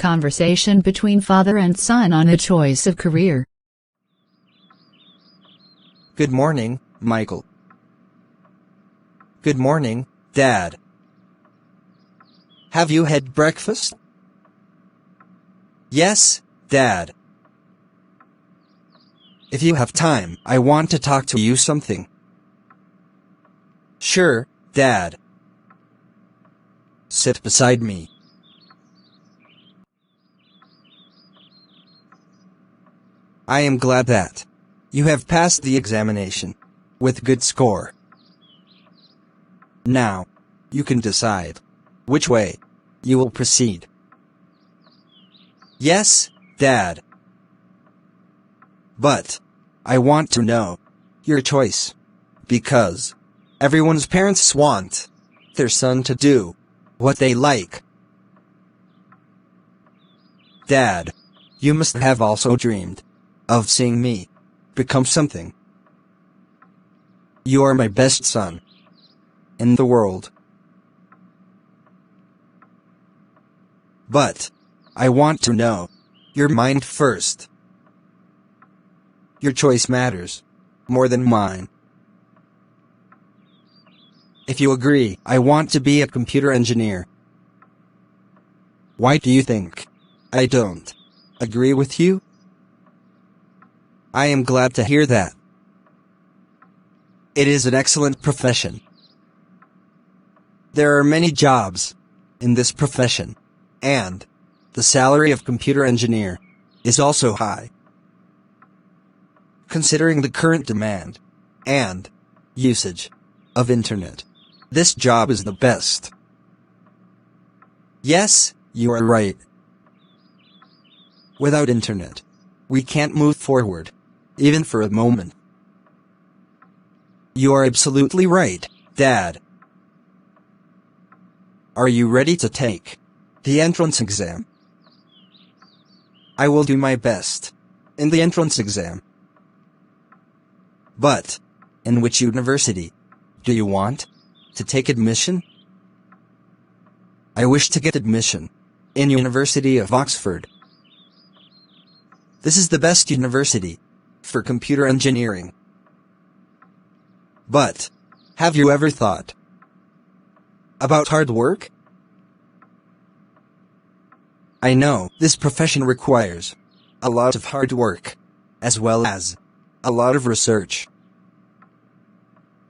Conversation between father and son on a choice of career. Good morning, Michael. Good morning, Dad. Have you had breakfast? Yes, Dad. If you have time, I want to talk to you something. Sure, Dad. Sit beside me. I am glad that you have passed the examination with good score. Now, you can decide which way you will proceed. Yes, Dad. But I want to know your choice, because everyone's parents want their son to do what they like. Dad, you must have also dreamed of seeing me become something. You are my best son in the world. But I want to know your mind first. Your choice matters more than mine. If you agree, I want to be a computer engineer. Why do you think I don't agree with you? I am glad to hear that. It is an excellent profession. There are many jobs in this profession, and the salary of computer engineer is also high. Considering the current demand and usage of internet, this job is the best. Yes, you are right. Without internet, we can't move forward, even for a moment. You are absolutely right, Dad. Are you ready to take the entrance exam? I will do my best in the entrance exam. But in which university do you want to take admission? I wish to get admission in University of Oxford. This is the best university for computer engineering. But have you ever thought about hard work? I know this profession requires a lot of hard work, as well as a lot of research.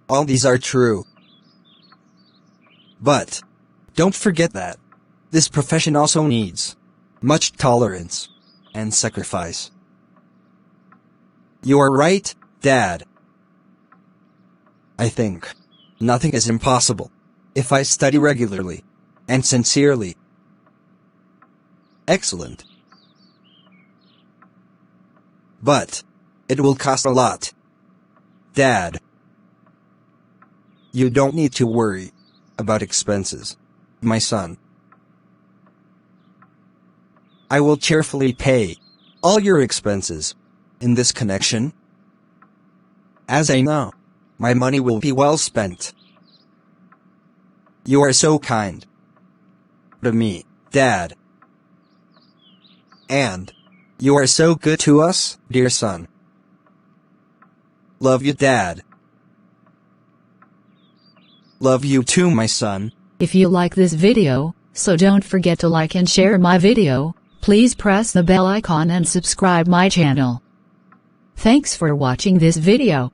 All these are true. But don't forget that this profession also needs much tolerance and sacrifice. You are right, Dad. I think nothing is impossible if I study regularly and sincerely. Excellent. But it will cost a lot, Dad. You don't need to worry about expenses, my son. I will cheerfully pay all your expenses in this connection, as I know my money will be well spent. You are so kind to me, Dad. And you are so good to us, dear son. Love you, Dad. Love you too, my son. If you like this video, so don't forget to like and share my video. Please press the bell icon and subscribe my channel. Thanks for watching this video.